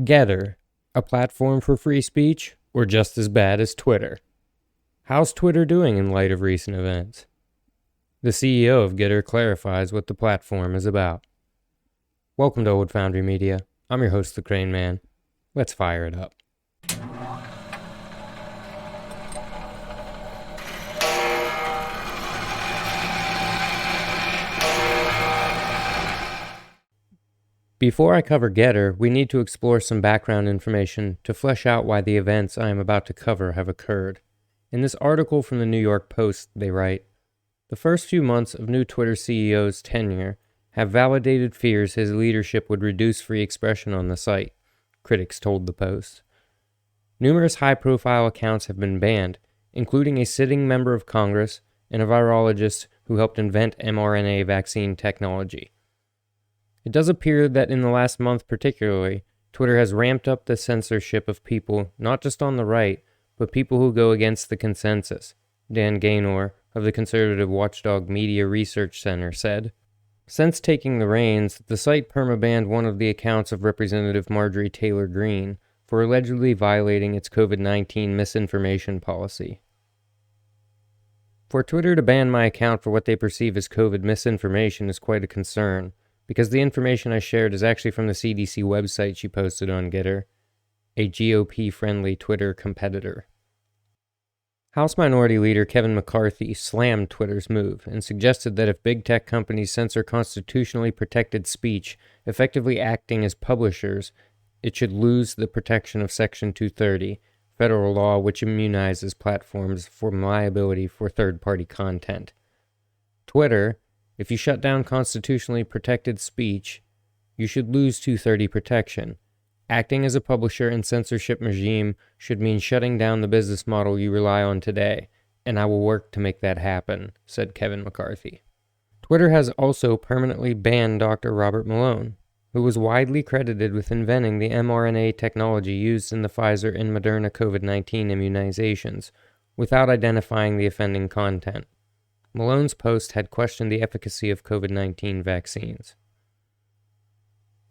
Gettr, a platform for free speech, or just as bad as Twitter? How's Twitter doing in light of recent events? The CEO of Gettr clarifies what the platform is about. Welcome to Old Foundry Media. I'm your host, the Crane Man. Let's fire it up. Before I cover Gettr, we need to explore some background information to flesh out why the events I am about to cover have occurred. In this article from the New York Post, they write, "The first few months of new Twitter CEO's tenure have validated fears his leadership would reduce free expression on the site," critics told the Post. Numerous high-profile accounts have been banned, including a sitting member of Congress and a virologist who helped invent mRNA vaccine technology. It does appear that in the last month particularly, Twitter has ramped up the censorship of people not just on the right, but people who go against the consensus, Dan Gaynor of the conservative watchdog Media Research Center said. Since taking the reins, the site permabanned one of the accounts of Representative Marjorie Taylor Greene for allegedly violating its COVID-19 misinformation policy. For Twitter to ban my account for what they perceive as COVID misinformation is quite a concern, because the information I shared is actually from the CDC website she posted on Gettr, a GOP-friendly Twitter competitor. House Minority Leader Kevin McCarthy slammed Twitter's move and suggested that if big tech companies censor constitutionally protected speech, effectively acting as publishers, it should lose the protection of Section 230, federal law which immunizes platforms from liability for third-party content. Twitter, if you shut down constitutionally protected speech, you should lose 230 protection. Acting as a publisher and censorship regime should mean shutting down the business model you rely on today, and I will work to make that happen, said Kevin McCarthy. Twitter has also permanently banned Dr. Robert Malone, who was widely credited with inventing the mRNA technology used in the Pfizer and Moderna COVID-19 immunizations, without identifying the offending content. Malone's post had questioned the efficacy of COVID-19 vaccines.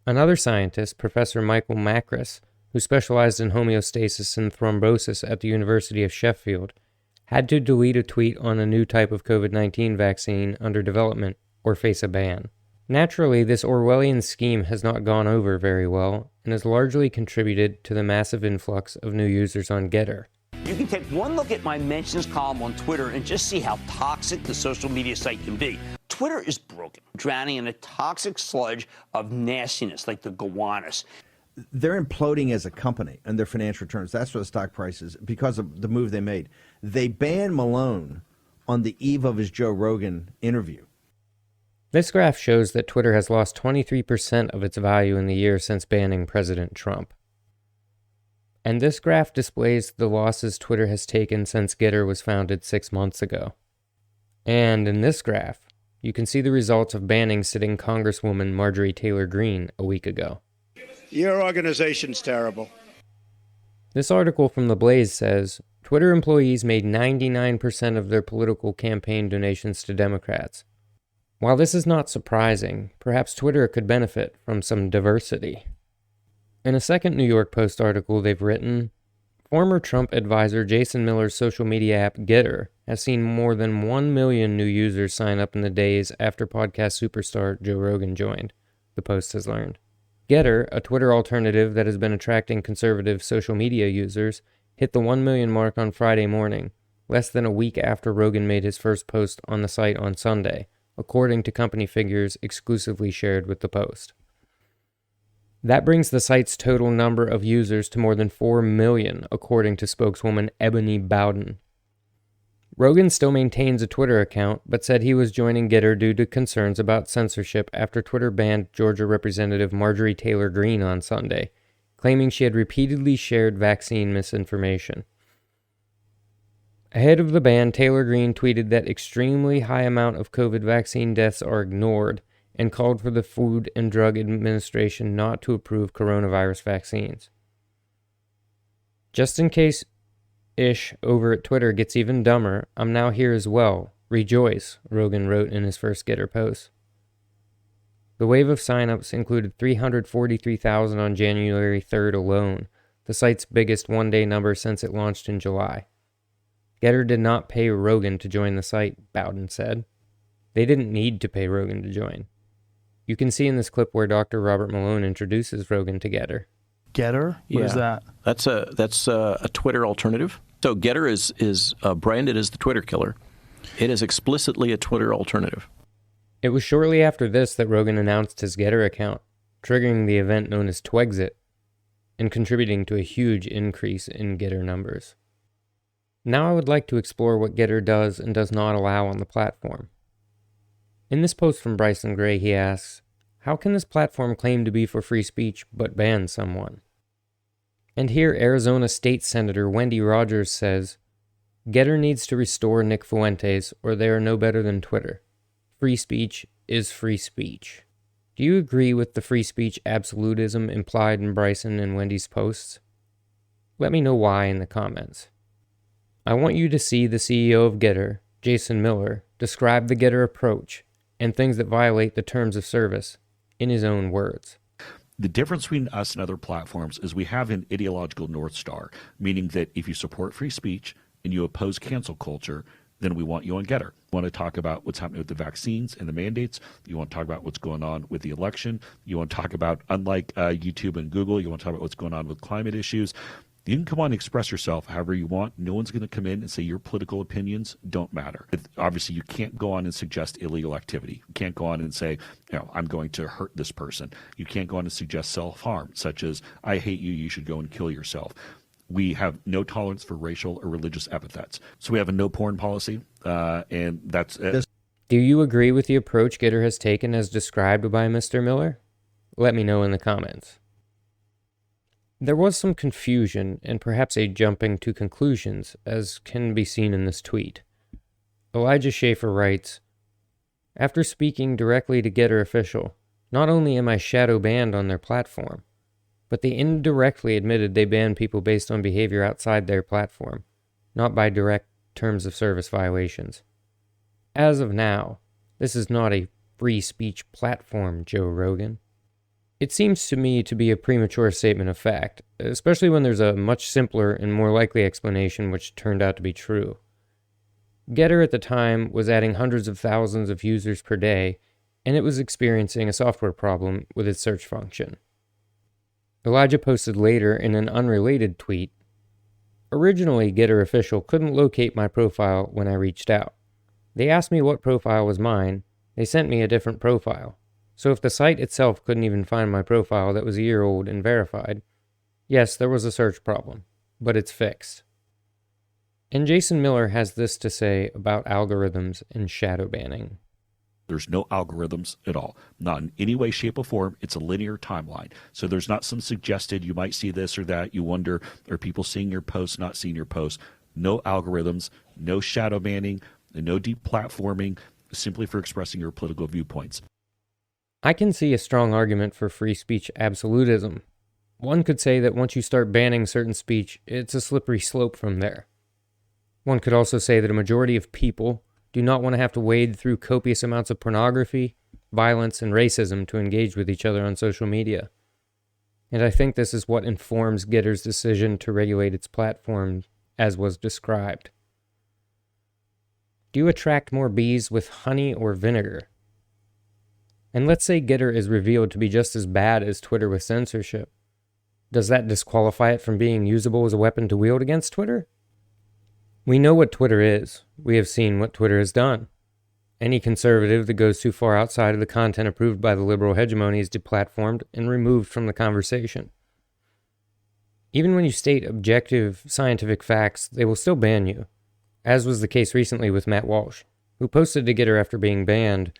Another scientist, Professor Michael Makris, who specialized in homeostasis and thrombosis at the University of Sheffield, had to delete a tweet on a new type of COVID-19 vaccine under development or face a ban. Naturally, this Orwellian scheme has not gone over very well and has largely contributed to the massive influx of new users on Gettr. You can take one look at my mentions column on Twitter and just see how toxic the social media site can be. Twitter is broken, drowning in a toxic sludge of nastiness like the gowanus. They're imploding as a company and their financial returns. That's what the stock price is because of the move they made. They banned Malone on the eve of his Joe Rogan interview. This graph shows that Twitter has lost 23% of its value in the year since banning President Trump. And this graph displays the losses Twitter has taken since Gettr was founded 6 months ago. And in this graph, you can see the results of banning sitting Congresswoman Marjorie Taylor Greene a week ago. Your organization's terrible. This article from The Blaze says, Twitter employees made 99% of their political campaign donations to Democrats. While this is not surprising, perhaps Twitter could benefit from some diversity. In a second New York Post article they've written, former Trump advisor Jason Miller's social media app Gettr has seen more than 1 million new users sign up in the days after podcast superstar Joe Rogan joined, the Post has learned. Gettr, a Twitter alternative that has been attracting conservative social media users, hit the 1 million mark on Friday morning, less than a week after Rogan made his first post on the site on Sunday, according to company figures exclusively shared with the Post. That brings the site's total number of users to more than 4 million, according to spokeswoman Ebony Bowden. Rogan still maintains a Twitter account, but said he was joining Gettr due to concerns about censorship after Twitter banned Georgia Representative Marjorie Taylor Greene on Sunday, claiming she had repeatedly shared vaccine misinformation. Ahead of the ban, Taylor Greene tweeted that extremely high amount of COVID vaccine deaths are ignored, and called for the Food and Drug Administration not to approve coronavirus vaccines. Just in case Ish over at Twitter gets even dumber, I'm now here as well. Rejoice, Rogan wrote in his first Gettr post. The wave of signups included 343,000 on January 3rd alone, the site's biggest one-day number since it launched in July. Gettr did not pay Rogan to join the site, Bowden said. They didn't need to pay Rogan to join. You can see in this clip where Dr. Robert Malone introduces Rogan to Gettr. Gettr? What is that? That's a Twitter alternative. So Gettr is branded as the Twitter killer. It is explicitly a Twitter alternative. It was shortly after this that Rogan announced his Gettr account, triggering the event known as Twexit, and contributing to a huge increase in Gettr numbers. Now I would like to explore what Gettr does and does not allow on the platform. In this post from Bryson Gray, he asks, how can this platform claim to be for free speech but ban someone? And here Arizona State Senator Wendy Rogers says, Gettr needs to restore Nick Fuentes or they are no better than Twitter. Free speech is free speech. Do you agree with the free speech absolutism implied in Bryson and Wendy's posts? Let me know why in the comments. I want you to see the CEO of Gettr, Jason Miller, describe the Gettr approach and things that violate the terms of service in his own words. The difference between us and other platforms is we have an ideological North Star, meaning that if you support free speech and you oppose cancel culture, then we want you on Gettr. You want to talk about what's happening with the vaccines and the mandates. You want to talk about what's going on with the election. You want to talk about, unlike YouTube and Google, you want to talk about what's going on with climate issues. You can come on and express yourself however you want. No one's going to come in and say your political opinions don't matter. Obviously, you can't go on and suggest illegal activity. You can't go on and say, I'm going to hurt this person. You can't go on and suggest self-harm, such as, I hate you, you should go and kill yourself. We have no tolerance for racial or religious epithets. So we have a no porn policy, and that's it. Do you agree with the approach Gettr has taken as described by Mr. Miller? Let me know in the comments. There was some confusion and perhaps a jumping to conclusions, as can be seen in this tweet. Elijah Schaefer writes, after speaking directly to Gettr official, not only am I shadow banned on their platform, but they indirectly admitted they ban people based on behavior outside their platform, not by direct terms of service violations. As of now, this is not a free speech platform, Joe Rogan. It seems to me to be a premature statement of fact, especially when there's a much simpler and more likely explanation which turned out to be true. Gettr at the time was adding hundreds of thousands of users per day, and it was experiencing a software problem with its search function. Elijah posted later in an unrelated tweet, originally Gettr official couldn't locate my profile when I reached out. They asked me what profile was mine, they sent me a different profile. So if the site itself couldn't even find my profile that was a year old and verified, yes, there was a search problem, but it's fixed. And Jason Miller has this to say about algorithms and shadow banning. There's no algorithms at all, not in any way, shape, or form. It's a linear timeline. So there's not some suggested you might see this or that. You wonder, are people seeing your posts, not seeing your posts? No algorithms, no shadow banning, and no deplatforming, simply for expressing your political viewpoints. I can see a strong argument for free speech absolutism. One could say that once you start banning certain speech, it's a slippery slope from there. One could also say that a majority of people do not want to have to wade through copious amounts of pornography, violence, and racism to engage with each other on social media. And I think this is what informs Gettr's decision to regulate its platform as was described. Do you attract more bees with honey or vinegar? And let's say Gettr is revealed to be just as bad as Twitter with censorship. Does that disqualify it from being usable as a weapon to wield against Twitter? We know what Twitter is. We have seen what Twitter has done. Any conservative that goes too far outside of the content approved by the liberal hegemony is deplatformed and removed from the conversation. Even when you state objective scientific facts, they will still ban you, as was the case recently with Matt Walsh, who posted to Gettr after being banned,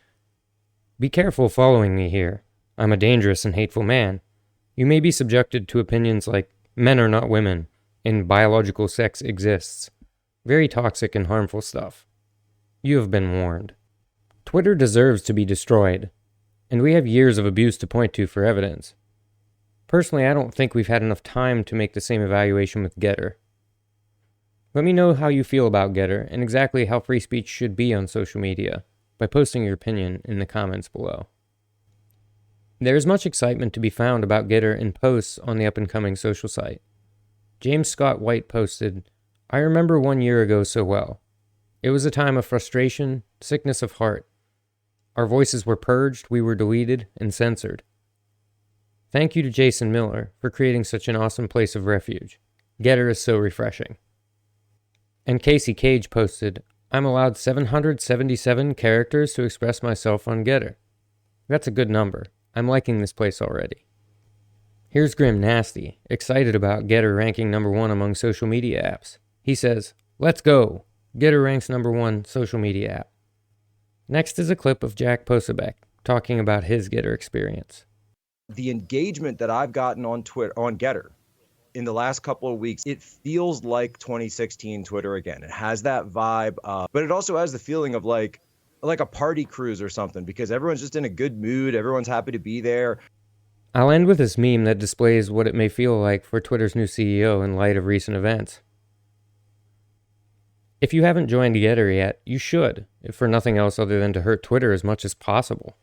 "Be careful following me here. I'm a dangerous and hateful man. You may be subjected to opinions like men are not women and biological sex exists. Very toxic and harmful stuff. You have been warned." Twitter deserves to be destroyed, and we have years of abuse to point to for evidence. Personally, I don't think we've had enough time to make the same evaluation with Gettr. Let me know how you feel about Gettr and exactly how free speech should be on social media by posting your opinion in the comments below. There is much excitement to be found about Gettr in posts on the up-and-coming social site. James Scott White posted, "I remember 1 year ago so well. It was a time of frustration, sickness of heart. Our voices were purged, we were deleted and censored. Thank you to Jason Miller for creating such an awesome place of refuge. Gettr is so refreshing." And Casey Cage posted, "I'm allowed 777 characters to express myself on Gettr. That's a good number. I'm liking this place already." Here's Grim Nasty, excited about Gettr ranking #1 among social media apps. He says, "Let's go! Gettr ranks #1 social media app." Next is a clip of Jack Posebek talking about his Gettr experience. The engagement that I've gotten on Twitter, on Gettr, in the last couple of weeks, it feels like 2016 Twitter again. It has that vibe, but it also has the feeling of like a party cruise or something, because everyone's just in a good mood. Everyone's happy to be there. I'll end with this meme that displays what it may feel like for Twitter's new CEO in light of recent events. If you haven't joined Gettr yet, you should, if for nothing else other than to hurt Twitter as much as possible.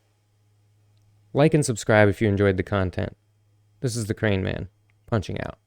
Like and subscribe if you enjoyed the content. This is the Crane Man, punching out.